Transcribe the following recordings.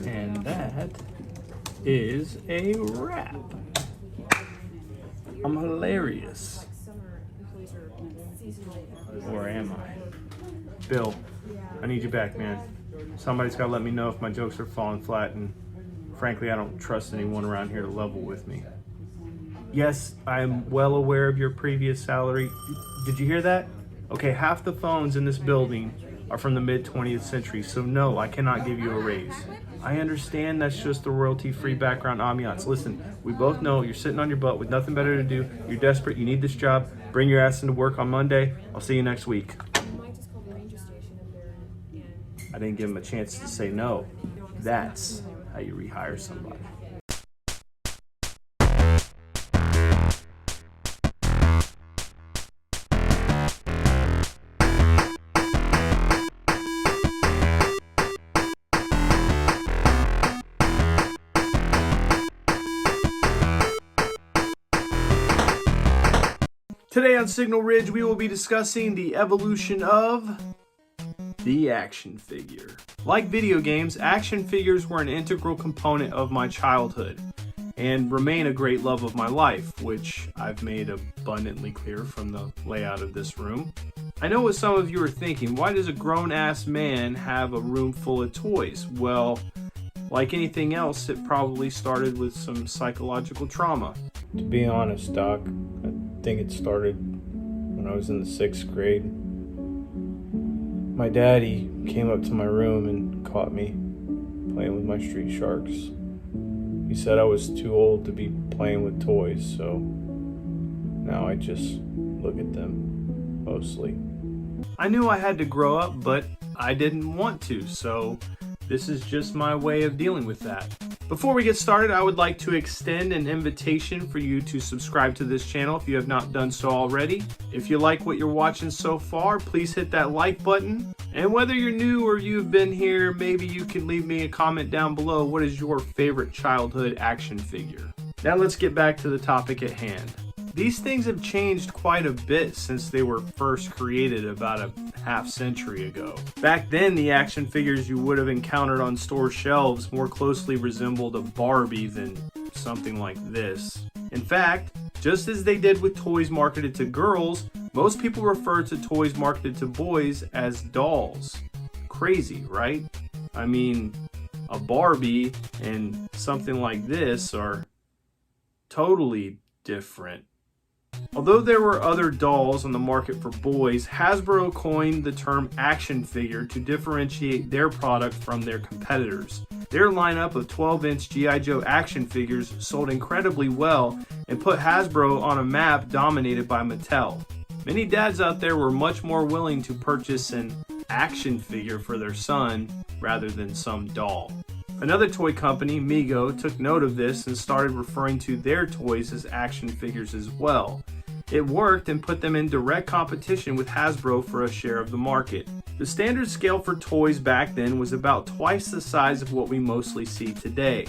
And that is a wrap. I'm hilarious. Or am I? Bill, I need you back, man. Somebody's got to let me know if my jokes are falling flat, and frankly, I don't trust anyone around here to level with me. Yes, I'm well aware of your previous salary. Did you hear that? Okay, half the phones in this building are from the mid-20th century, so no, I cannot give you a raise. I understand that's just the royalty-free background ambiance. Listen, we both know you're sitting on your butt with nothing better to do. You're desperate, you need this job. Bring your ass into work on Monday. I'll see you next week. I didn't give him a chance to say no. That's how you rehire somebody. Today on Signal Ridge, we will be discussing the evolution of the action figure. Like video games, action figures were an integral component of my childhood and remain a great love of my life, which I've made abundantly clear from the layout of this room. I know what some of you are thinking, why does a grown-ass man have a room full of toys? Well, like anything else, it probably started with some psychological trauma. To be honest, Doc, I think it started when I was in the 6th grade. My daddy came up to my room and caught me playing with my street sharks. He said I was too old to be playing with toys, so now I just look at them, mostly. I knew I had to grow up, but I didn't want to, so this is just my way of dealing with that. Before we get started, I would like to extend an invitation for you to subscribe to this channel if you have not done so already. If you like what you're watching so far, please hit that like button. And whether you're new or you've been here, maybe you can leave me a comment down below. What is your favorite childhood action figure? Now let's get back to the topic at hand. These things have changed quite a bit since they were first created about a half century ago. Back then, the action figures you would have encountered on store shelves more closely resembled a Barbie than something like this. In fact, just as they did with toys marketed to girls, most people refer to toys marketed to boys as dolls. Crazy, right? I mean, a Barbie and something like this are totally different. Although there were other dolls on the market for boys, Hasbro coined the term action figure to differentiate their product from their competitors. Their lineup of 12-inch G.I. Joe action figures sold incredibly well and put Hasbro on a map dominated by Mattel. Many dads out there were much more willing to purchase an action figure for their son rather than some doll. Another toy company, Mego, took note of this and started referring to their toys as action figures as well. It worked and put them in direct competition with Hasbro for a share of the market. The standard scale for toys back then was about twice the size of what we mostly see today.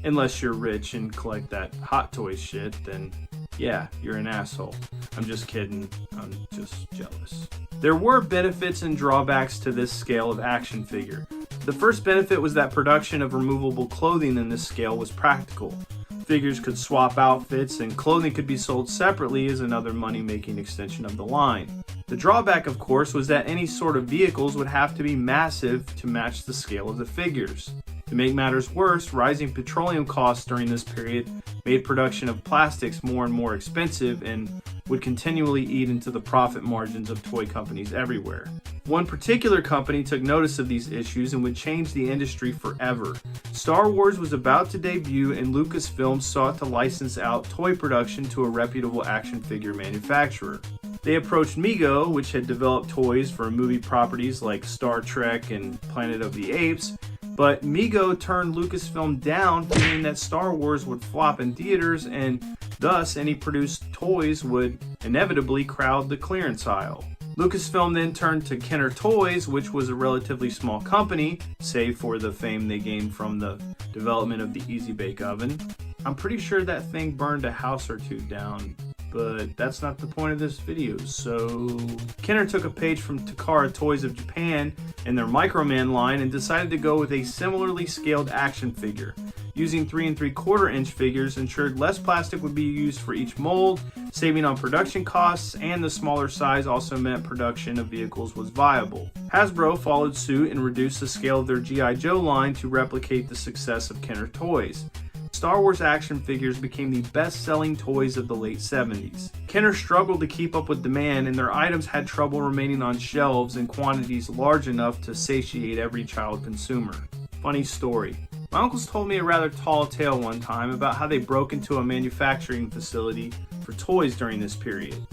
Unless you're rich and collect that Hot Toys shit, then yeah, you're an asshole. I'm just kidding, I'm just jealous. There were benefits and drawbacks to this scale of action figure. The first benefit was that production of removable clothing in this scale was practical. Figures could swap outfits and clothing could be sold separately as another money-making extension of the line. The drawback, of course, was that any sort of vehicles would have to be massive to match the scale of the figures. To make matters worse, rising petroleum costs during this period made production of plastics more and more expensive and would continually eat into the profit margins of toy companies everywhere. One particular company took notice of these issues and would change the industry forever. Star Wars was about to debut and Lucasfilm sought to license out toy production to a reputable action figure manufacturer. They approached Mego, which had developed toys for movie properties like Star Trek and Planet of the Apes, but Mego turned Lucasfilm down, fearing that Star Wars would flop in theaters and thus any produced toys would inevitably crowd the clearance aisle. Lucasfilm then turned to Kenner Toys, which was a relatively small company, save for the fame they gained from the development of the Easy Bake Oven. I'm pretty sure that thing burned a house or two down but that's not the point of this video. So Kenner took a page from Takara Toys of Japan and their Microman line and decided to go with a similarly scaled action figure. Using 3 3/4 inch figures ensured less plastic would be used for each mold, saving on production costs, and the smaller size also meant production of vehicles was viable. Hasbro followed suit and reduced the scale of their G.I. Joe line to replicate the success of Kenner Toys. Star Wars action figures became the best-selling toys of the late 70s. Kenner struggled to keep up with demand, and their items had trouble remaining on shelves in quantities large enough to satiate every child consumer. Funny story. My uncles told me a rather tall tale one time about how they broke into a manufacturing facility for toys during this period.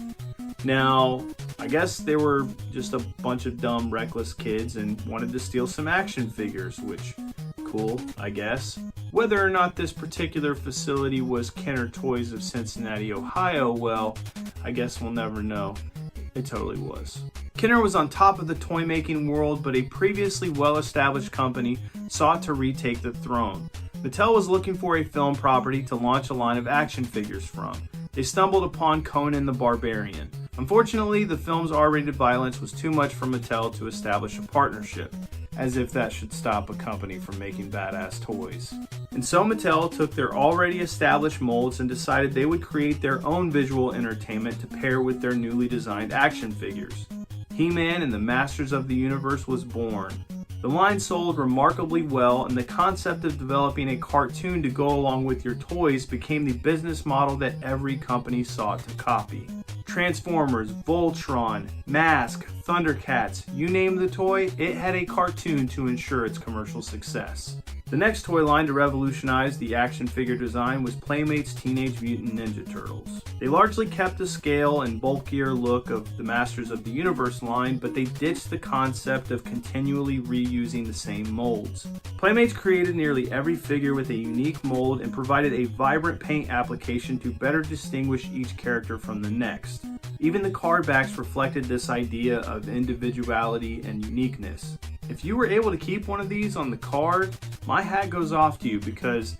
Now, I guess they were just a bunch of dumb, reckless kids and wanted to steal some action figures, which, cool, I guess. Whether or not this particular facility was Kenner Toys of Cincinnati, Ohio, well, I guess we'll never know. It totally was. Kenner was on top of the toy making world, but a previously well-established company sought to retake the throne. Mattel was looking for a film property to launch a line of action figures from. They stumbled upon Conan the Barbarian. Unfortunately, the film's R-rated violence was too much for Mattel to establish a partnership, as if that should stop a company from making badass toys. And so Mattel took their already established molds and decided they would create their own visual entertainment to pair with their newly designed action figures. He-Man and the Masters of the Universe was born. The line sold remarkably well, and the concept of developing a cartoon to go along with your toys became the business model that every company sought to copy. Transformers, Voltron, Mask, Thundercats, you name the toy, it had a cartoon to ensure its commercial success. The next toy line to revolutionize the action figure design was Playmate's Teenage Mutant Ninja Turtles. They largely kept the scale and bulkier look of the Masters of the Universe line, but they ditched the concept of continually reusing the same molds. Playmates created nearly every figure with a unique mold and provided a vibrant paint application to better distinguish each character from the next. Even the card backs reflected this idea of individuality and uniqueness. If you were able to keep one of these on the card, my hat goes off to you, because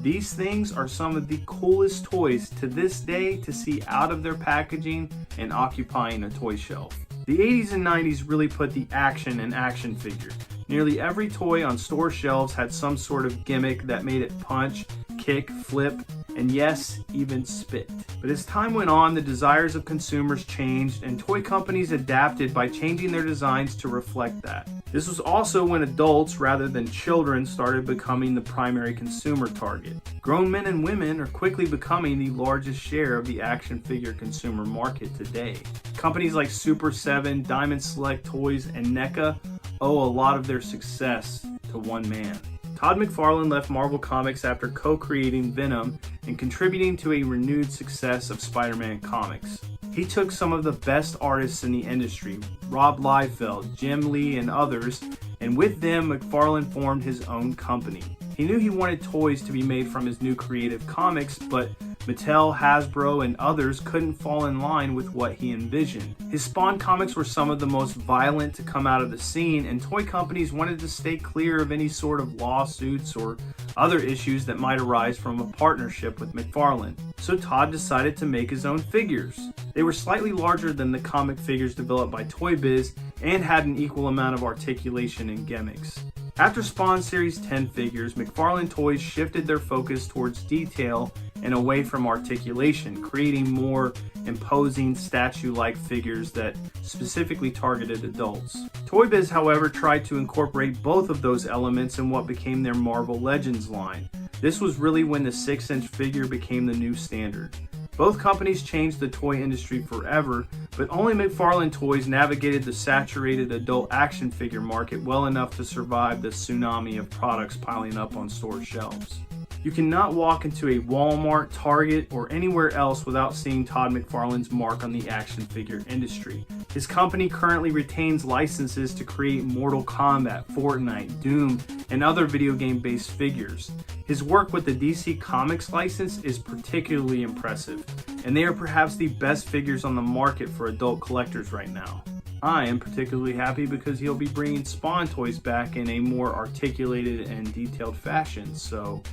these things are some of the coolest toys to this day to see out of their packaging and occupying a toy shelf. The 80s and 90s really put the action in action figure. Nearly every toy on store shelves had some sort of gimmick that made it punch, kick, flip, and yes, even spit. But as time went on, the desires of consumers changed, and toy companies adapted by changing their designs to reflect that. This was also when adults, rather than children, started becoming the primary consumer target. Grown men and women are quickly becoming the largest share of the action figure consumer market today. Companies like Super 7, Diamond Select Toys, and NECA owe a lot of their success to one man. Todd McFarlane left Marvel Comics after co-creating Venom and contributing to a renewed success of Spider-Man comics. He took some of the best artists in the industry, Rob Liefeld, Jim Lee, and others, and with them, McFarlane formed his own company. He knew he wanted toys to be made from his new creative comics, but Mattel, Hasbro, and others couldn't fall in line with what he envisioned. His Spawn comics were some of the most violent to come out of the scene, and toy companies wanted to stay clear of any sort of lawsuits or other issues that might arise from a partnership with McFarlane. So Todd decided to make his own figures. They were slightly larger than the comic figures developed by Toy Biz and had an equal amount of articulation and gimmicks. After Spawn Series 10 figures, McFarlane Toys shifted their focus towards detail and away from articulation, creating more imposing statue-like figures that specifically targeted adults. Toy Biz, however, tried to incorporate both of those elements in what became their Marvel Legends line. This was really when the 6-inch figure became the new standard. Both companies changed the toy industry forever, but only McFarlane Toys navigated the saturated adult action figure market well enough to survive the tsunami of products piling up on store shelves. You cannot walk into a Walmart, Target, or anywhere else without seeing Todd McFarlane's mark on the action figure industry. His company currently retains licenses to create Mortal Kombat, Fortnite, Doom, and other video game-based figures. His work with the DC Comics license is particularly impressive, and they are perhaps the best figures on the market for adult collectors right now. I am particularly happy because he'll be bringing Spawn toys back in a more articulated and detailed fashion, so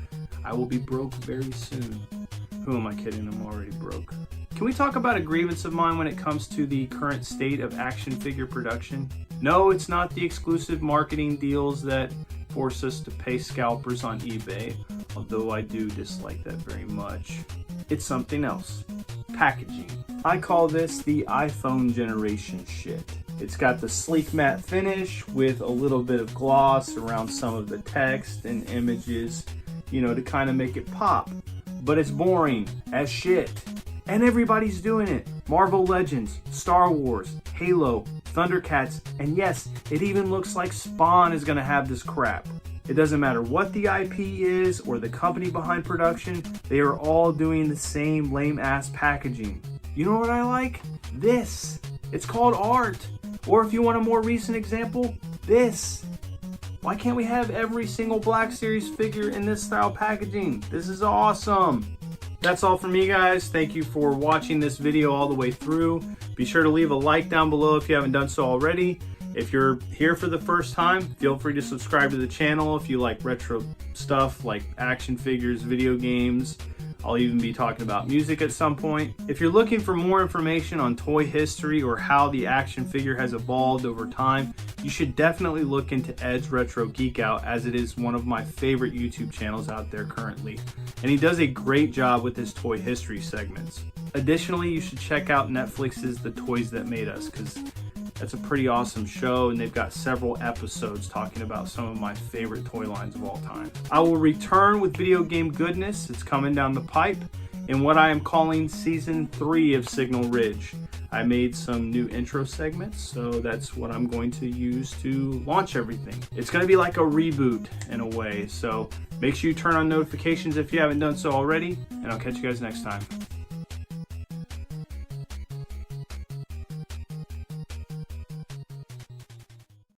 I will be broke very soon. Who am I kidding? I'm already broke. Can we talk about a grievance of mine when it comes to the current state of action figure production? No, it's not the exclusive marketing deals that force us to pay scalpers on eBay, although I do dislike that very much. It's something else. Packaging. I call this the iPhone generation shit. It's got the sleek matte finish with a little bit of gloss around some of the text and images, you know, to kind of make it pop. But it's boring as shit. And everybody's doing it. Marvel Legends, Star Wars, Halo, Thundercats, and yes, it even looks like Spawn is gonna have this crap. It doesn't matter what the IP is or the company behind production, they are all doing the same lame ass packaging. You know what I like? This. It's called art. Or if you want a more recent example, this. Why can't we have every single Black Series figure in this style packaging? This is awesome. That's all from me, guys. Thank you for watching this video all the way through. Be sure to leave a like down below if you haven't done so already. If you're here for the first time, feel free to subscribe to the channel if you like retro stuff like action figures, video games. I'll even be talking about music at some point. If you're looking for more information on toy history or how the action figure has evolved over time, you should definitely look into Ed's Retro Geek Out, as it is one of my favorite YouTube channels out there currently. And he does a great job with his toy history segments. Additionally, you should check out Netflix's The Toys That Made Us, because that's a pretty awesome show, and they've got several episodes talking about some of my favorite toy lines of all time. I will return with video game goodness. It's coming down the pipe in what I am calling Season 3 of Signal Ridge. I made some new intro segments, so that's what I'm going to use to launch everything. It's going to be like a reboot in a way, so make sure you turn on notifications if you haven't done so already, and I'll catch you guys next time.